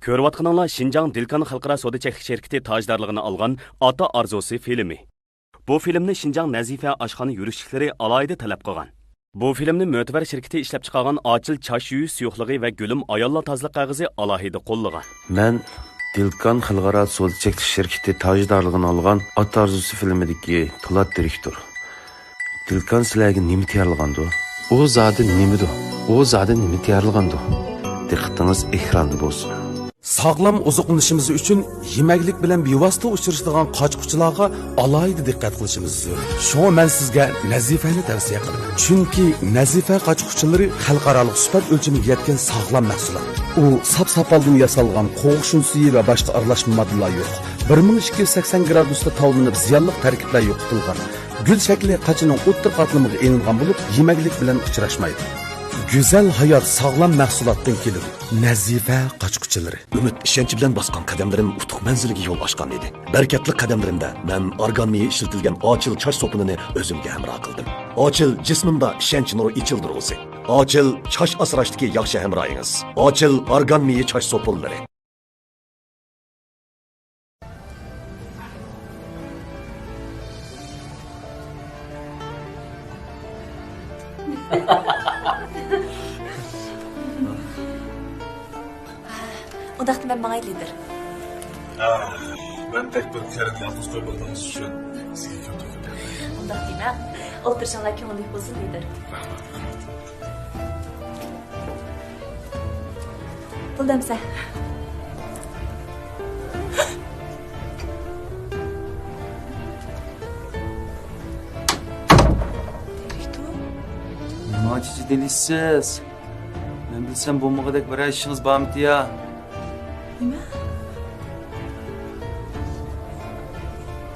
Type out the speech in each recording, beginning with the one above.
Ko'rayotganinglar Şinjan Dilkan Xalqaro savdo cheklik şirkati tajdorligini olgan Ota Arzusi filmi. Bu filmni Şinjan Nazifa oshxona yurishliklari alohida talab qilgan. Bu filmni mo'tabar shirkati ishlab chiqargan Ochil Chash yuyish suyuqligi va Gulim ayollar tozaliq qog'ozi alohida qo'llagan. Men Dilkan Xalqaro savdo cheklik shirkati tajdorligini olgan Ota Arzusi filmidagi Po'lat direktor. Dilkan sizlarga nima tayyorlagandi? O zodi nimidi? O zodi nima tayyorlagandi? Diqqatingiz ekranda bo'lsin. Sağlam ozuqlanishimiz uchun yemaklik bilan bevosita uchrashadigan qochquchilarga alohida diqqat qilishimiz zarur. Shunga men sizga Nazifani tavsiya qilaman. Chunki Nazifa qochquchilari xalqaro sifat o'lchamiga yetgan sog'lom mahsulot. U sap-sapaldan yasalgan qo'g'shin suyi va boshqa aralashma moddalar yo'q. 1280 gradusda tavlanib ziyonli tarkiblar yo'qitilgan. Gül shakli qachining o'ttir qatlamiga elingan bo'lib, yemaklik bilan uchrashmaydi. Güzel hayat sağlam mahsulotdan keladi. Nazifa qochquchilari. Ümit ishonchi bilan bosgan qadamlarim utuq manziliga yo'l ochgan edi. Barakatli qadamlarimda men organ miyi ishlatilgan Ochil chash sopini o'zimga hamroh qildim. Ochil jismimda ishonch nuri ichildirulsa. Ochil chash asrashdagi yaxshi hamrohingiz. Ochil organ miyi chash sopilari. Ondaqda ben mağaylıdır. Ben tek bir kere yalnız koymadığınız için size kötü kötü. Ondaq deyim ha. Oltırşanlar köngülük bolsun deydir. Pul demse. Maçıcı delisiz. Ben bilsem bombagadek bir işiniz bağımdı ya. Nima?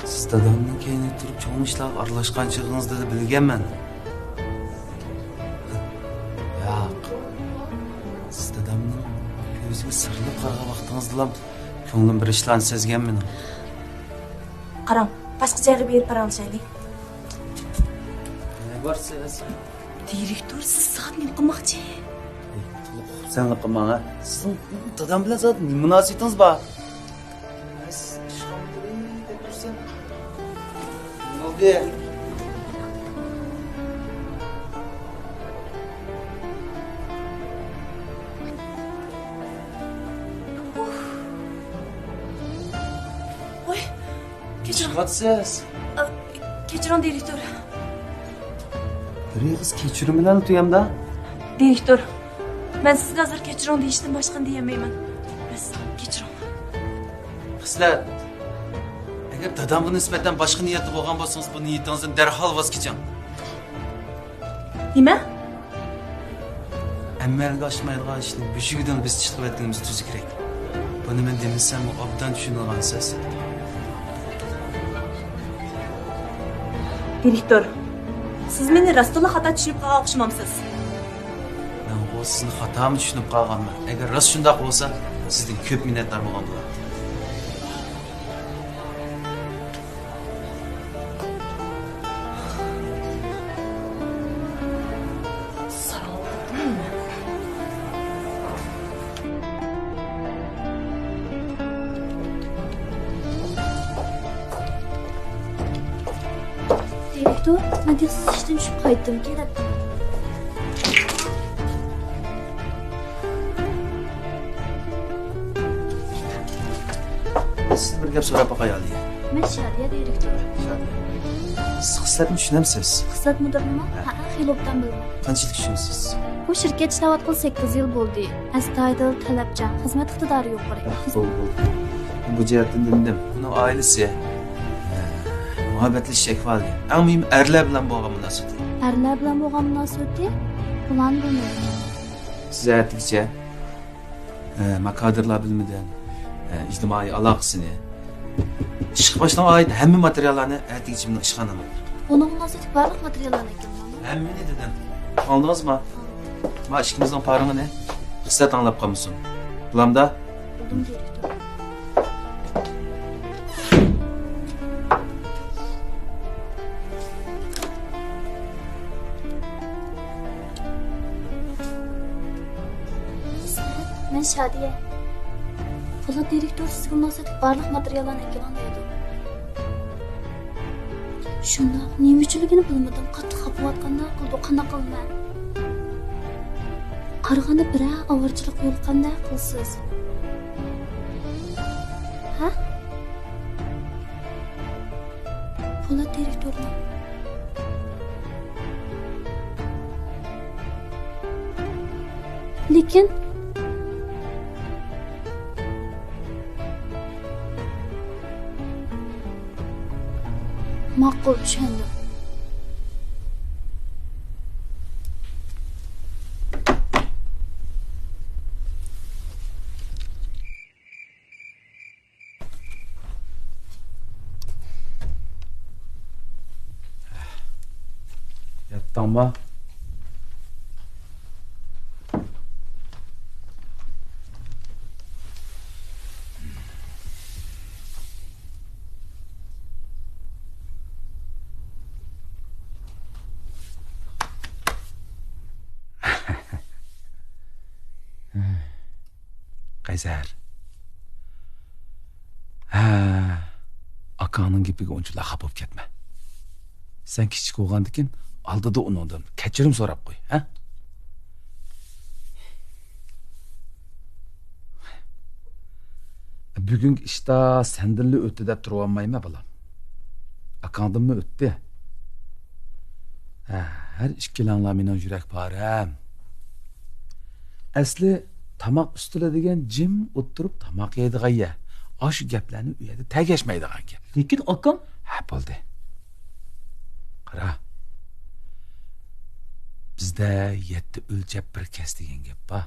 Siz dadamның keyinib turib cho'mishlar aralashqanchlig'ingizni da bilganman. Yo'q. Siz dadamning ko'ziga sirli qaragan vaqtingizda ham ko'nglim bir ishlarni sezganman. Qarang, boshqa joyga berib paralashaylik. Ne bor siz? Direktor, siz soat nima qilmoqchi? Sen qilmang ha. Sizning dadam bilan zot nima munosabatingiz bor? Oldu. Oy, kechiring. Chiqatsiz. Kechiring direktor. Bir qiz kechirim bilan o'tyapman-da. Direktor, ben sizga hozir kechiring deyishdan boshqa deyamayman. Bas, kechiring. Qizlar, agar dadamga nisbatan boshqa niyatda bo'lgan bo'lsangiz, bu niyatingizdan darhol voz keching. Nima? Amalga oshmaydigan ishni boshidan biz chiqib o'tganimiz tuzi kerak. Buni men demasam, u obdan tushungansiz. Direktor, siz meni rostla xato tushunib qolgan o'xshamamsiz. Men bu sizni xatomi tushunib qolganman. Agar rost shunday bo'lsa, sizdan ko'p minnatdor bo'lgan bo'lardim. Direktor, ben de siz işten düşüp kaydım. Gelin. Siz bir gap so'rab qo'yaylik. Ben Şadiye direktor. Siz qislatni tushunamsiz? Kısat müdürümü? Ha, Xilob'dan bildim. Qanchalik tushunasiz? Bu şirket işlevatqıl 8 yıl oldu. Astoydil, talabchan, xizmat iqtidori yuqori. Bu jihatdan dindim. Uning oilasi muhabbatli shekvali. Eng muhim erlar bilan bo'lgan munosabat. Erlar bilan bo'lgan munosabati bulan bilmayman. Siz aytdikcha maqodirlar bilmadan ijtimoiy aloqasini ishga boshlang'an oid hamma materiallarni aytdikcha men ishxonaman. Onun munosabati barliq materiallarni keldim. Hammani dedim. Anladingizmi? Ma ishimizning paringini qissa tanlab qolmasin. Bulamda Bildim direktor. Ben Şadiye. Polat direktor sizga munosabat barliq materiallarni ekranlaydi. Shundoq nima uchunligini bilmadim. Qattiq xafavatganda qildi, qanaqa qilman. Qarag'anda bira avorchilik yo'l qanday qilsiz? Ha? Polat direktorni lekin ma'qul tushundim. Yattыңba? Qaysar. Akаңның gepiga unchalik xafa bo'lib ketma. Sen kichik bo'lgandikin oldida uningdan kechirim so'rab qo'y, ha? Bugungi ishda sendinli o'tdi deb turib olmayman bolam. Akаңdanmi o'tdi? Har ikkalanglar mening yurak param. Asli tamoq ustida degan jim o'tirib tamoq yeydigan ya. Shu gaplarni u yerda tegashmaydigan gap. Lekin akam Ha, bo'ldi. Qara. Bizda 7 o'lchab bir kas degan gap bor.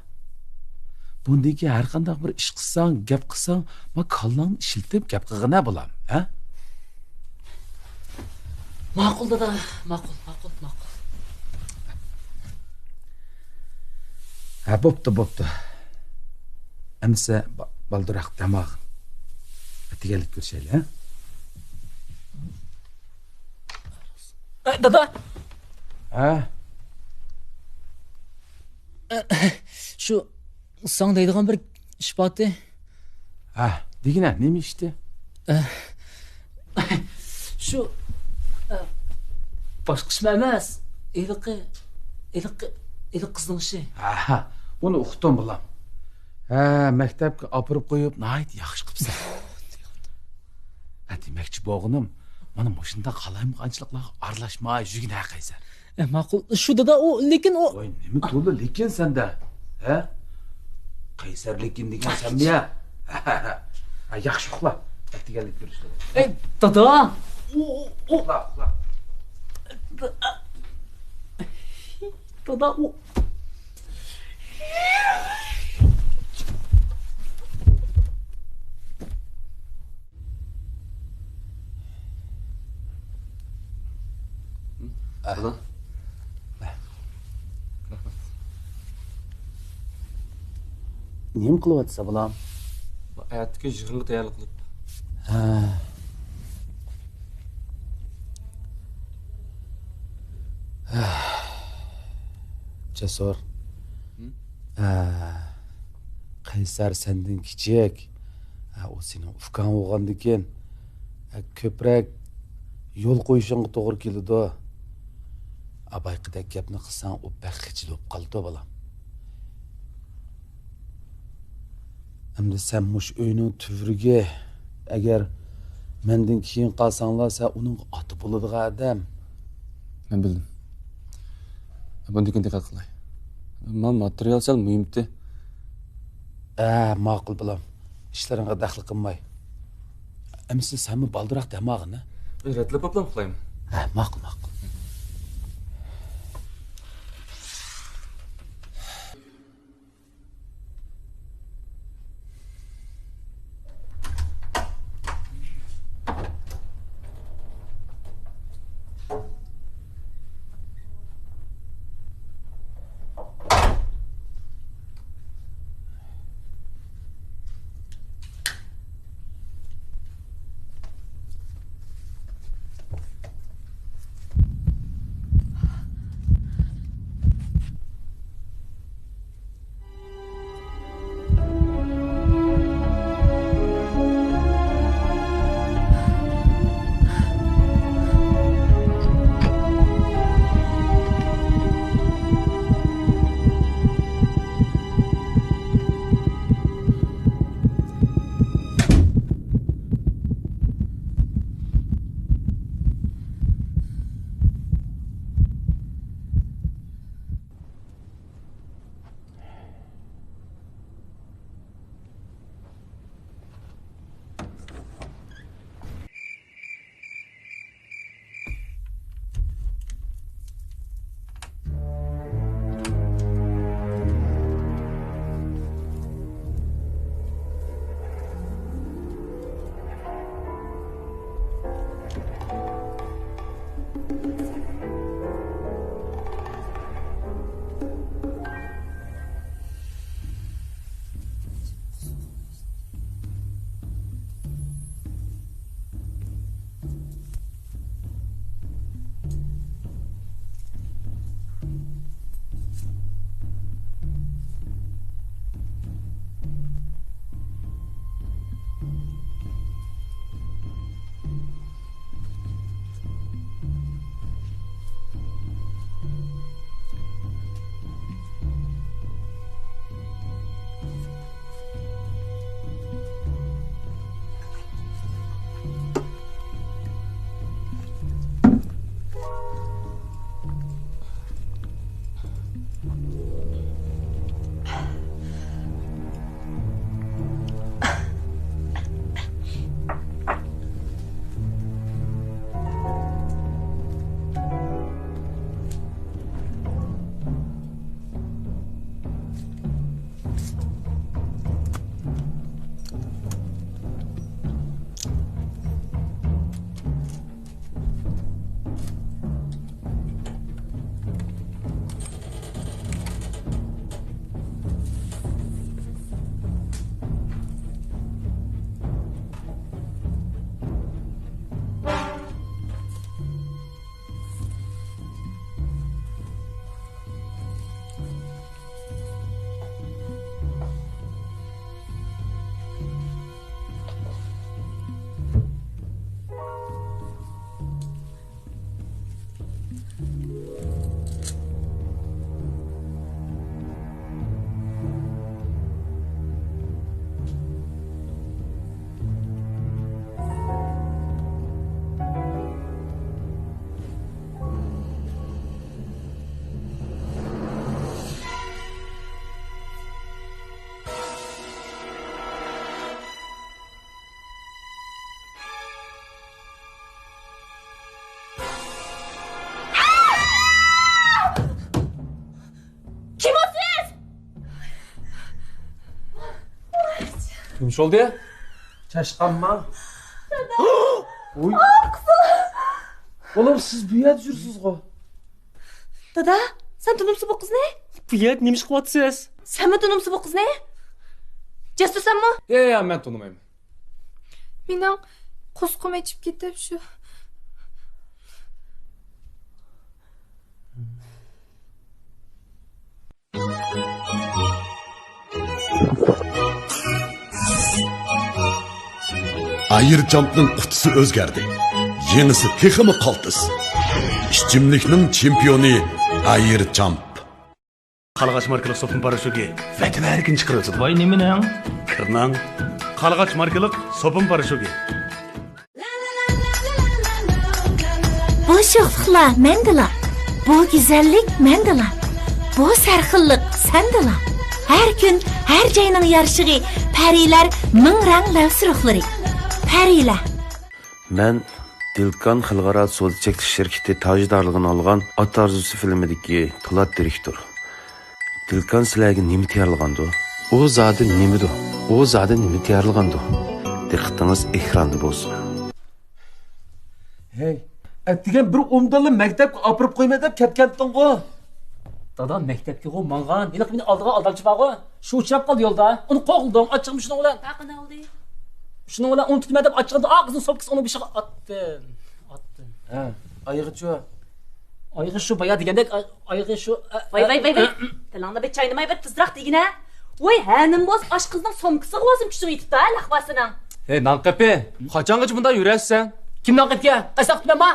Bundagi har qanday bir ish qilsang, gap qilsang, ma kallangni ishiltib gap qilg'ina bo'lam, ha? ma'qul dada, ma'qul. Ha, bo'pti. Amsa balduroq tamoq. Atiganlik ko'rishaylik, ha? Dada, Ha? shu sang deydigan bir ish bordi. Ha, degina, nima ishdi? Shu boshqa ish emas. Iliq qizning ishi. Ha, uni uqdim bo'lam. Ha, maktabga olib qo'yib, nayt yaxshi qilibsan. Demakchi bo'g'inim, mana shunda qalayimqanchiliklarga aralashmay yurgin ha Qaysar. Ma'qul. Shu dada lekin u Voy, nima to'li lekin senda? Ha? Qaysar lekin degan senmi-ya? Ha, yaxshi uxla. Atiganlik ko'rishdi. dada. Uxla. Dada u Dada. Nima qilyapsan bolam? Hayotga yig'inga tayyorlik qilib. Jasur. Qaysar sendan kichik. O sening ufkan bo'lgandikin ko'proq yo'l qo'yishingga to'g'ri keladi. Abayqidek gapni qilsang, u baxtchil bo'lib qoldi bolam. Endi sen mush uyning tuvriga agar mendan keyin qolsanglar, sen uning oti bo'ladigan odam. Men bildim. Bundan diqqat qilay. Men material sal muhimdi. Ma'qul bolam. İşlaringga daxl qilmay. Amsi senmi baldiroq damog'ini? Ratlab poplam qilayman. Ma'qul. Kim oldu? Çaşkanma. Oy. Oğlum siz bu yerda yursiz go. Dada, sen tunumsu bu kız ne? Bu yer neymiş kıvatsız? Sen mi tunumsu bu kız ne? Cesur sen mi? Ya ben tanımayım. Mening qo'sqim ichib ketib shu. Ayircampning qutisi o'zgardi. Yenisi texmi qaltis. Ishchimlikning chempioni Ayircamp. Қалғач маркалық сопын парашюги вәтін әркін шығырылсын. Vay neminang? Кірнан. Қалғач маркалық сопын парашюги. Bu sho'xliqlar mendila. Bu go'zallik mendila. Bu sarxillik sendila. Har kun har joyning yarishig'i parilar ming rang lavsuruqlari. Parilar. Мен Dilkan Xalqaro soda chekish shirkati tajdorligini olgan Ota Arzusi filmidagi Po'lat direktor. Dilkan sizlarga nima tayyorlagandi? O zodi nimidir? O zodi nima tayyorlagandi? Diqqatingiz ekranda bo'lsin. Hey, degan bir umdalli maktabga opirib qo'yma deb ketganding go. Dada maktabga go mangan. Yiliq meni oldiga aldamchi bag'o. Shu uchrab qoldi yo'lda. Uni qo'g'ildim, achchig'im shuni bilan. Taqin oldi. Shuni bilan unutma deb achchig'ida og'zini sopkisi uni bishiga attım. Ha, ayig'ichu. Aygı şu bayağı degandek aygı şu. Vay. Tilangda bir çaynamay bir tızraq degine. Voy, hanim boz aş qizning somkisi qozim kuchim yetibdi ha laqvasining. Hey, Nanqapi, qachongacha bunda yurassan? Kimdan qetga? Qaysaq tutma.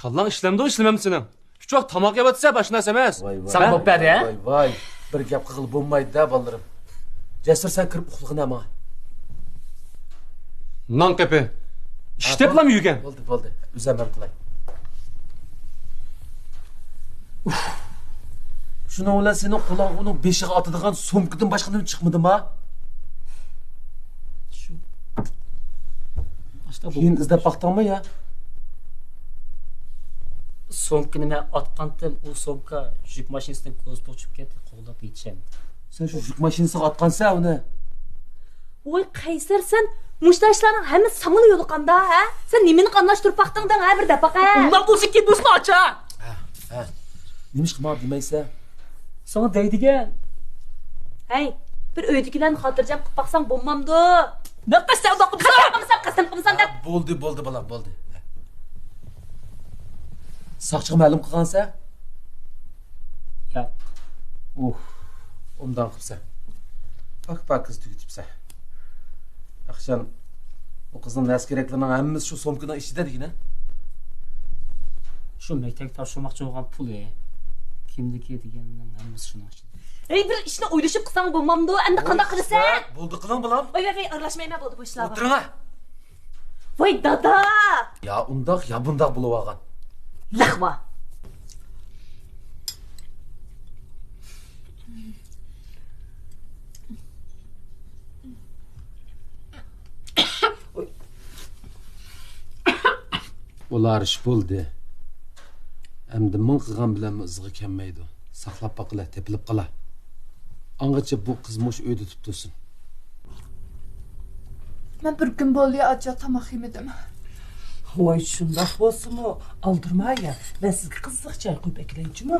Kallan ishlamdi, ishlamam sening. Uch vaqt tomoq yeyotsa, boshunasa emas. Sana bo'p berdi ha? Voy, bir gap qilib bo'lmaydi-da, bolarim. Jasur sen kirib uxlig'ina ma. Nanqapi. Ishteplam yurgan. Bo'ldi. Uzaman qilay. Shuna bilan seni qulog'ining beshiga otadigan so'mkidan boshqa nima chiqmadimi? Shu. Asta bu. Keyin izlab baqdingmi ya? Somkini men atqandim, u somka yuk mashinasidan ko'z bo'chib ketdi, qo'llab yetisham. Sen shu yuk mashinasiga otqansa uni. Voy, qaysar sen mushtashlarning hammasi sangli yo'liqanda ha? Sen nimani qanlashtirib baqdingdan ha bir dapaqa? Undan bo'lsa ketmasmi acha? Ha. Nimish qilmoq demaysa? Sana deydigan. Hey, bir uydagilarni xotirjam qilib baqsang bo'lmamdi. Ne qilsa uzoq Qasam qilsam deb. Bo'ldi, bolam, bo'ldi. Saqchiga ma'lum qilgansa? Ya. Undan qilsa. Pak qiz tugitibsa. Axshan o qizning nas keraklarining hammasi shu somkaning ichida degina. Shu maktabga topshirmoqchi bo'lgan pul kimniki deganning hammasi shuni ichida. Ey, bir ishni o'ylashib qilsang bo'lmamdi. Endi qanday qilasan? Bo'ldi qiling bolam. Voy, aralashmayman bo'ldi bu ishlarga. O'tiring. Voy, dada. Ya undoq, ya bundoq bo'lib olgan. Laqva. Ular ish bo'ldi. Endi ming qilgan bilan izg'i kelmaydi. Saqlab boqila, tepilib qala. Angacha bu qiz mush uyda tutib tursin. Men bir kun bo'ldi acha tomoq yemedim. Voy, shundoq bo'lsa-mu, oldirmaya. Men sizga qiziq choy qo'yib aklaychi-mi?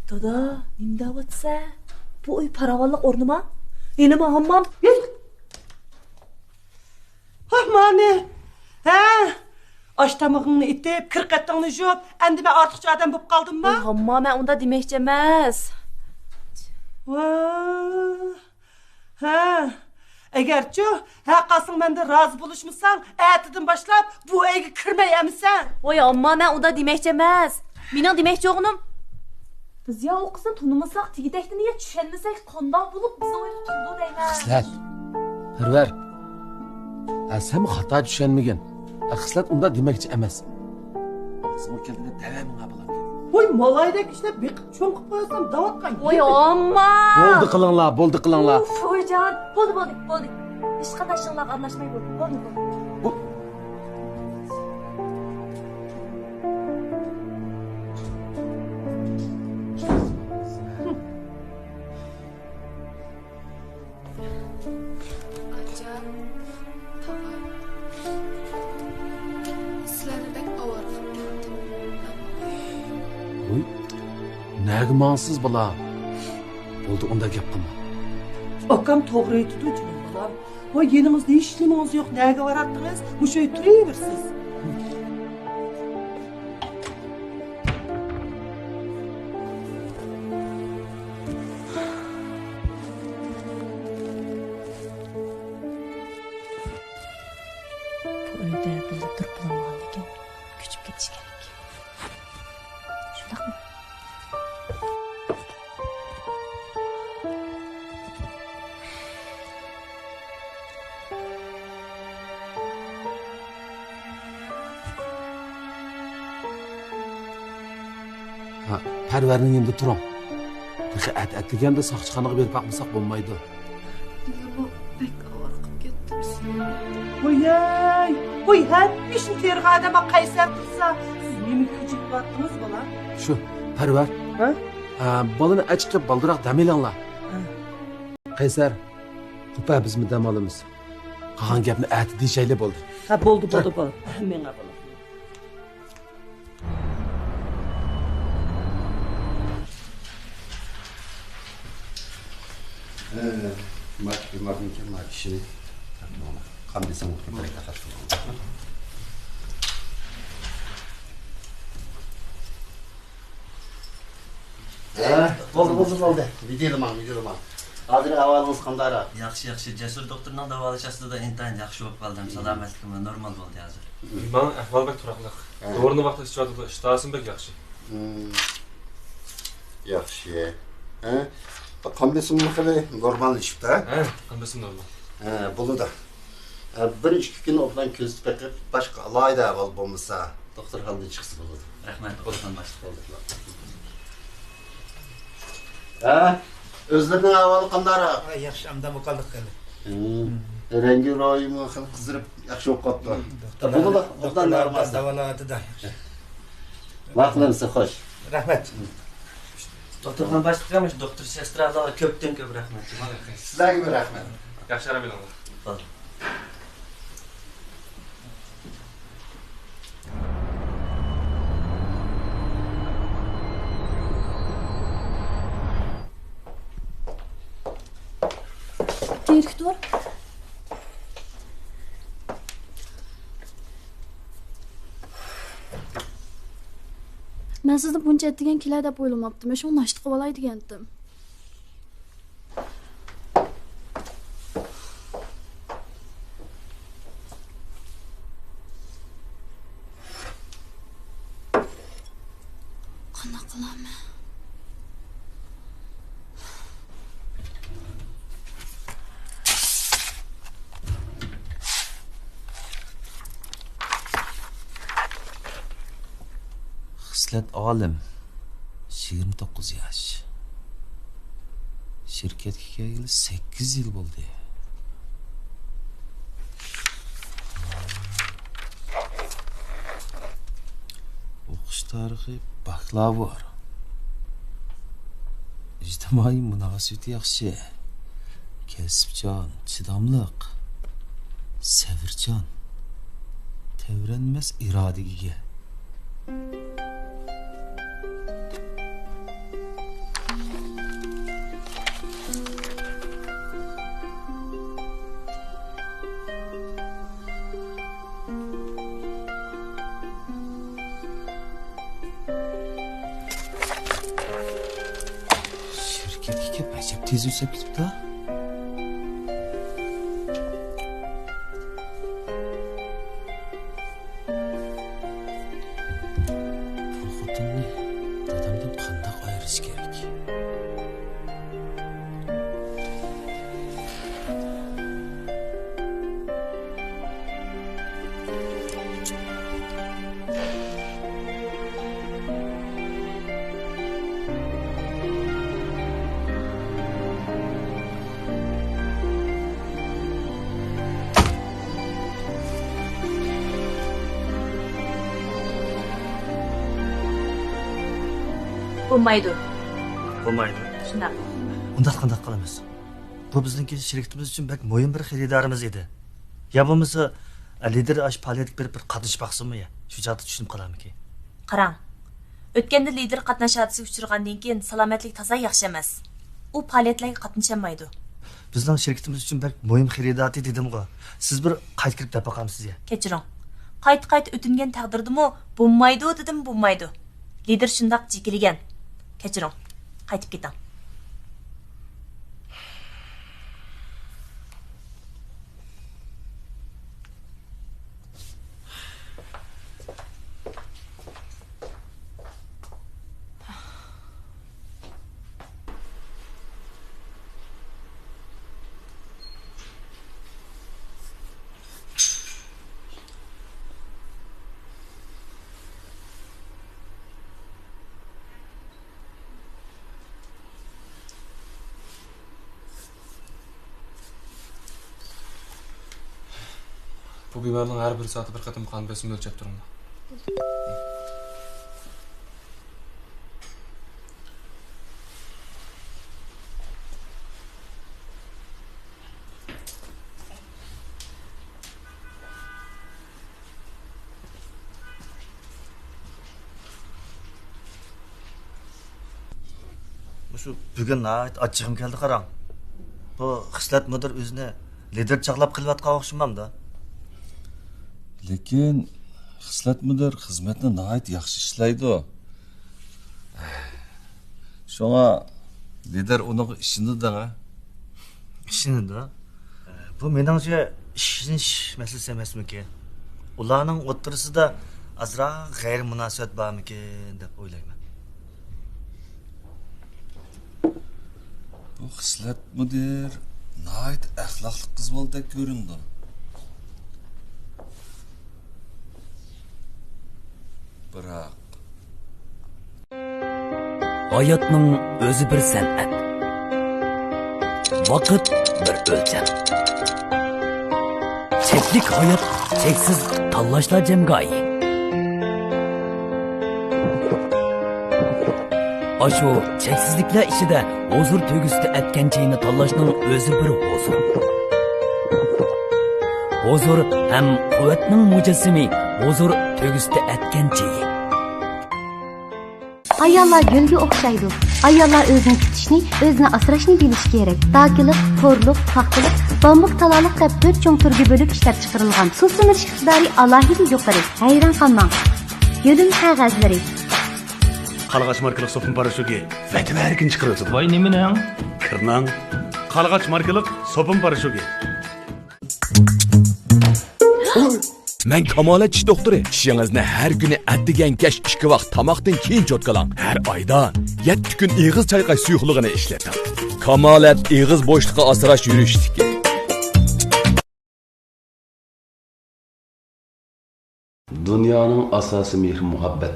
Dada, nim davatsa? Bu uy paravanliq o'rnimi? Enimi hammam? Mani. Ha? Ash tamog'ingni itib, kirqattingni yuvib, endi men ortiqcha odam bo'lib qoldimmi? Hamma men unda demoqchi emas. Ha. Agarchi haqqasing menda rozi bo'lishmisan, atidan boshlab bu uyga kirmayamisan. Voy, amma men unda demoqchi emas. Mening demoqchi o'g'lim, biz ya o qizni tunmasak, tegidakni niye tushunmasak, qandoq bo'lib bizni o'yga turdi deyman. Xislat. Parvar. Sen xato tushunmagan. Xislat unda demoqchi emas. Og'zimga keldi davamingga bo'lam. Voy, malaydek ishlab beqib cho'ng qilib qo'yasam, davatgan. Voy, amma. Bo'ldi qilinglar. Voyjon, bo'ldi. Hech qanday ishlarga aralashmay bo'ldi. Tegmansız bala. Oldu onda gap qilma. Akam to'g'ri aytdi canım bolam. Voy yeninizda hech nimangiz yo'q. Nega boradingiz? Mushu turaversiz. Bu uyda birga turib bo'lmagan ekan. Ko'chib ketish kerak. Shundaqmi? Ha, Parvarning endi turing. Bizi at-atliganda soqchixonaga berib baqmasak bo'lmaydi. Bu bek og'riqib ketdi. Voy, voy hamishin terg'a odamga qaysar qilsa, siz nima ko'chib bo'ldingiz bolam? Shu, Parvar. Ha? Balani achiqib baldiroq damilanglar. Qaysar, qupa bizmi dam olamiz. Qolgan gapni ati deyishayli bo'ldi. Ha, bo'ldi. Menga bolam. Martin kishini qanday samolyotga taraqqiy qilgan. Bo'ldi. Videoman. Hozir ahvolingiz qanday? Yaxshi. Jasur doktorning davolash aslida intayin yaxshi bo'lib qoldim. Salomatligim normal bo'ldi hozir. Men ahvol bek turaqliq. To'g'ri vaqtda ishlatib ishtasim bek yaxshi. Yaxshi. Qanday qilib normallashibdi? Qanday normal. Bo'ldi. 1-2 kun o'tdan ko'z tiqib boshqa alayda ahvol bo'lmasa, doktorxonadan chiqsa bo'ladi. Rahmat, qo'ldan boshqa bo'ldi. O'zlarining ahvoli qanday? Yaxshi, amda bo'ldik qani. Rangi ro'yimi qizdirib yaxshi bo'lib qoldi. Bo'ldi, doktordan normal. Davoladi-da. Vaqtlarimiz xo'sh. Rahmat. Doktorxona boshlig'imiz doktor sestralarga ko'pdan ko'p rahmat. Sizlarga rahmat. Yaxshi arabilanglar. Bo'ldi. Direktor. Men sizni buncha etdigan kelar deb o'ylamabdim. Shu nashti qilib olay degandim. Qanaqa qilaman? Xislat olim 29 yosh. Shirkatga kelgili 8 yil bo'ldi. O'qish tarixi bakalavr. İjtimoiy munosabati yaxshi. Kasbjon, chidamliq, sabrjon, tevranmas irodaga ega. Acaba tez usab ketibdi. Bu xotinni dadamdan qanday ayirish kerak? Bo'lmaydi. Shunday. Unda qanday qilamiz? Bu bizningki shirkatimiz uchun bak muhim bir xaridorimiz edi. Ya bo'lmasa lider ash faoliyat berib bir qatnashib baqsinmi ya? Shu joyda tushunib qolamiki. Qarang. Өткенде лидер qatnash hadisi uchirgandan keyin salomatlik toza yaxshi emas. U faoliyatlarga qatnashamaydi. Bizning shirkatimiz uchun bak muhim xaridati dedim-ku. Siz bir qayt kirib deb baqamsiz ya. Kechiring. Qayt o'tingan taqdirdimi bo'lmaydi dedim, bo'lmaydi. Lider shundaq jikilgan. Kechiring. Qaytib keting. Bu bemorning har bir soati bir qatim qon bosimini o'lchab turaman. Shu bugun achchig'im keldi qarang. Bu xislat mudir o'zini lider chaqlab qilayotgan o'xshamamda. Lekin xislat mudir xizmatni nihoyat yaxshi ishlaydi. Shunga lider uning ishini da. Ishini da. Bu meningcha ishinish masalasi emasmi-ki? Ularning o'rtasida azroq g'ayri munosabat bormi-ki deb o'ylayman. Bu xislat mudir nihoyat axloqli qiz bo'ldek ko'rindi. Biroq hayotning o'zi bir san'at. Vaqt bir o'lcham. Cheklik hayot cheksiz tanlashlar jamgoyi. Aşu cheksizliklar ichida huzur to'g'risida aytganchayni tanlashning o'zi bir huzur. Huzur ham quvvatning mujassimi, huzur to'g'risida aytganchayi. Ayollar gölge o'xshaydi. Ayollar o'zini tutishni, o'zini asrashni bilishi kerak. Dakilik, to'rliq, paxtalik, bambuk talaliq deb 4 cho'ng turga bo'lib ishlab chiqarilgan. Suv simirish iqtidori alohida yuqori. Hayron qolmang. Yo'lim qog'ozlari. Qalğaç markalık sopun paraşuki vətib erkin çıxırırsın. Vay neminang? Kırnang. Qalğaç markalık sopun paraşuki. Men Kamolat tish doktori. Tishingizni har kuni atdigan kash 2 vaqt tomoqdan keyin cho'tkalang. Har oyda 7 kun ig'iz chayqash suyuqligini ishlating. Kamolat ig'iz bo'shliqqa asrash yurishdiki. Dunyoning asosi mehr muhabbat.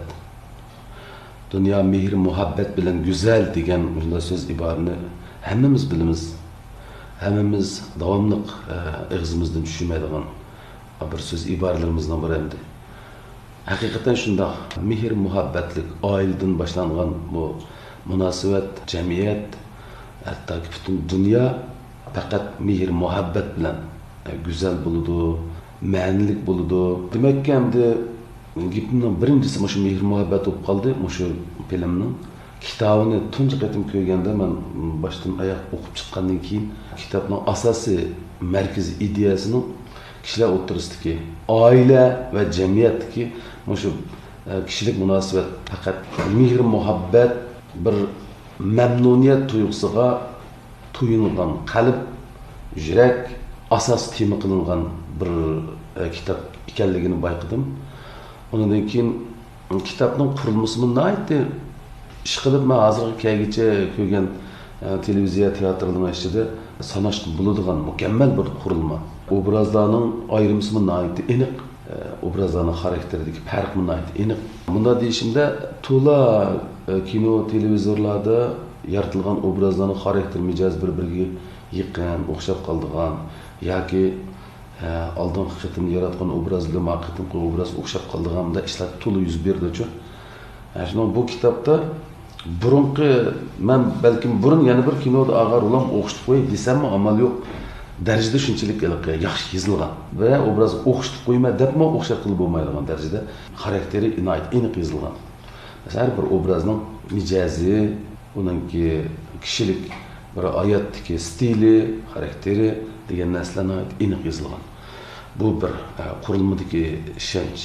Dünya mehr muhabbet bilen güzel degan bunda söz ibarını hammamiz bilamiz. Hammamiz davomliq ig'zimizdan tushmaydigan bir söz ibaralarimizdan biri endi. Haqiqatan shunda mehr muhabbatlik oiladan boshlangan bu munosabat, jamiyat, hatto butun dunyo faqat mehr muhabbat bilan güzel bo'ladi, ma'nilik bo'ladi. Demakki endi gapning birinchisi shu mehr muhabbat bo'lib qoldi. Shu filmning kitobini tunji qatim ko'rganda men boshdan oyoq o'qib chiqqandan keyin kitobning asosiy markaziy ideyasini kishilar o'rtasidagi oila va jamiyatdagi shu kishilik munosabat faqat mehr muhabbat bir mamnuniyat tuyg'usiga to'yingan qalb, yurak asos tema qilingan bir kitob ekanligini bayqadim. Ondan keyin kitobning qurilmasi nihoyatda ishqilib men hozirgi kaygacha ko'rgan televiziya teatrlarining ichida sanashga bo'ladigan mukammal bir qurilma. Obrazlarning ayrimisi nihoyatda aniq, obrazlarning xarakteridagi farq nihoyatda aniq. Bunda deyishimda to'la kino, televizorlarda yaratilgan obrazlarning xarakter mijoz bir-biriga yaqin, o'xshab qoldigan yoki oldin qitim yaratgan obrazli maqitim obraz o'xshab qoldiganda ishlar to'la yuz berdi-chu. Shundan bu kitobda burunqi men balkim burun yana bir kinoda agar ulam o'xshatib qo'y desammi amal yo'q. Darajada shunchalik yaxshi yozilgan va obraz o'xshatib qo'yma debmi o'xshat qilib bo'lmaydigan darajada xarakteri aniq yozilgan. Her bir obrazning mijazi, uningki kishilik bir hayotdagi stili, xarakteri degan narsalarni aniq yozilgan. Bu bir qurilmadagi ishonch.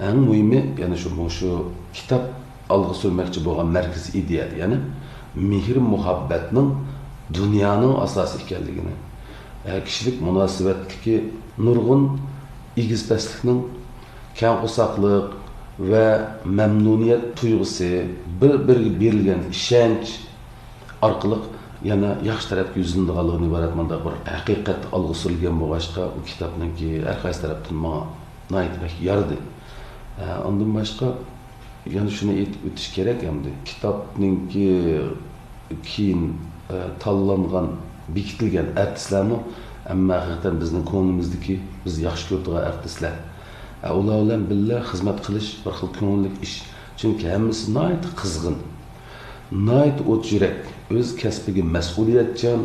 Eng muhimi, ya'ni shu kitob olg'a surmoqchi bo'lgan markaziy ideya, ya'ni mehr muhabbatning dunyoning asosi ekanligini, kishilik munosabatdagi nurg'un egizpastlikning kang qo'saqliq va mamnuniyat tuyg'usi bir-biriga berilgan ishonch orqali yana yaxshi tarafga yuzlanadiganligini iborat manda bir haqiqat olg'a surilgan bo'lg'achqa u kitobniki har qaysi tarafdan menga yardi. Ondan boshqa yana shuni aytib o'tish kerak hamda kitobningki keyin tanlangan, bekitilgan artistlarni amma haqiqatan bizning ko'nglimizdagi biz yaxshi ko'radigan artistlar. Ular bilan birga xizmat qilish bir xil ko'ngillik ish. Chunki hammasi nihoyat qizg'in, nihoyat o't yurak, o'z kasbiga mas'uliyatchan,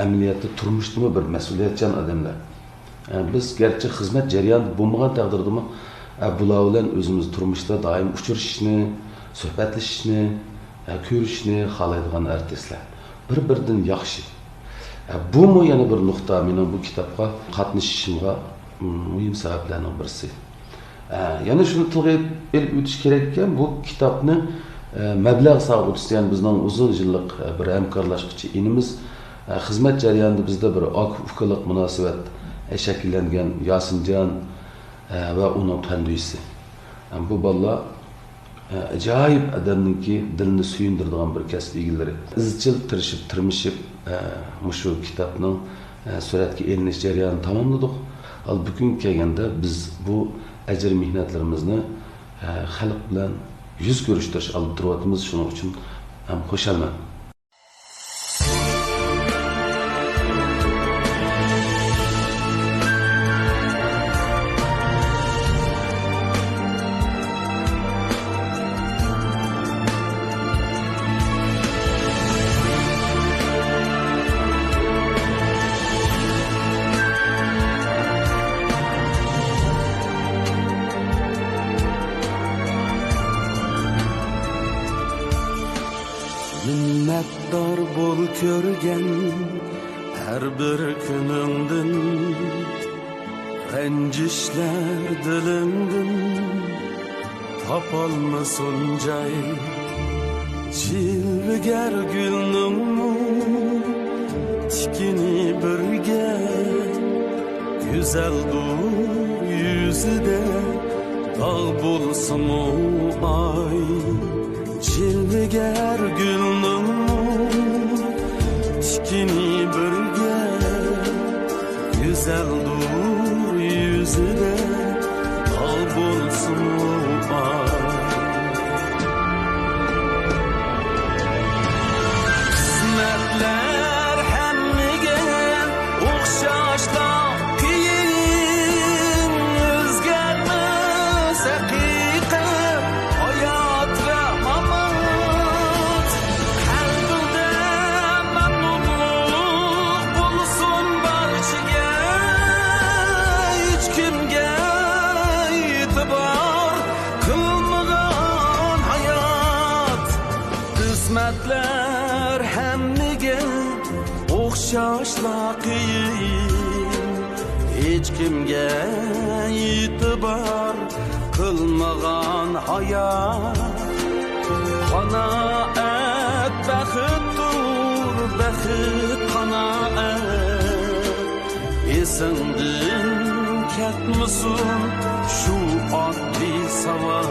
amaliyotda turmushdami bir mas'uliyatchan odamlar. Biz garchi xizmat jarayonida bo'lmagan taqdirdami, bular bilan o'zimiz turmushda doim uchrashishni, suhbatlashishni, ko'rishni xohlaydigan artistlar. Bir-biridan yaxshi. Bu mu yana bir nuqta mening bu kitobga qatnashishimga muhim sabablarning birisi. Yana shuni tilga elib o'tish kerak ekan, bu kitobni mablag' sog'utgan bizning uzun yillik bir hamkorlashuvchi inimiz xizmat jarayonida bizda bir aka-ukalik munosabat shakllangan Yosinjon va uning panduyisi. Bu bolalar ajoyib odamningki dilni suyundiradigan bir kasb egalari. Izchil tirishib, tirmishib shu kitobning suratga elinish jarayonini tamomladik. Al bugun kelganda biz bu ajr mehnatlarimizni xalq bilan yuz ko'rishtirish olib turyapmiz. Shuning uchun ham xursandman. Minnetdar bol ko'rgan har bir kuningdan, ranjishlar dilimdan topolmasin joy. Jilvigar gulning tikini birga, go'zaldur yuzida dog' bo'lsin ay. Jilvigar gulning tikini birga, go'zaldur yuzida dog' bo'lsin ay. Qismatlar hammaga o'xshashlar qiyin, o'zgarmas haqiqat hayot va mamot. Qalbida mamnunlik bo'lsin barchaga, hech kimga e'tibor qilmagan hayot. Qismatlar hammaga o'xshashlar qiyin, hech kimga e'tibor qilmagan hayot. Qanoat baxtdir, baxt qanoat. Esingdan ketmasin shu oddiy savol.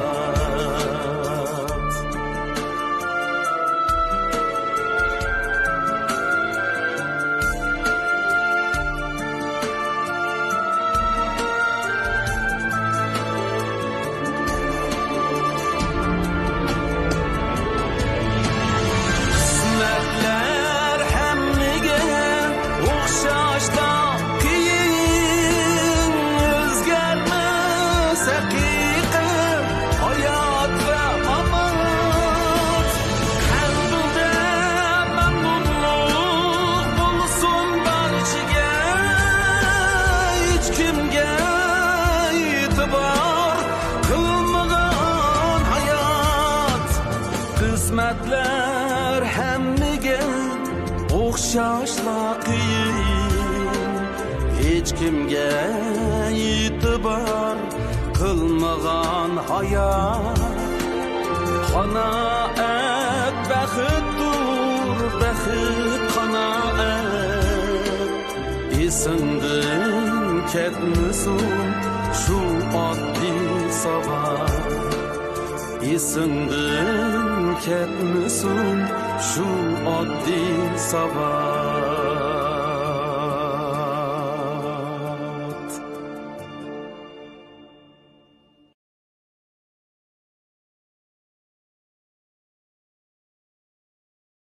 Qismatlar hammaga o'xshashlar qiyin, o'zgarmas haqiqat hayot va o'xshashla qiyin hech kimga e'tibor qilmagan hayot qanoat baxtdir baxt qanoat esingdan ketmasin shu oddiy sabab esingdan ketmasin shu oddiy sabab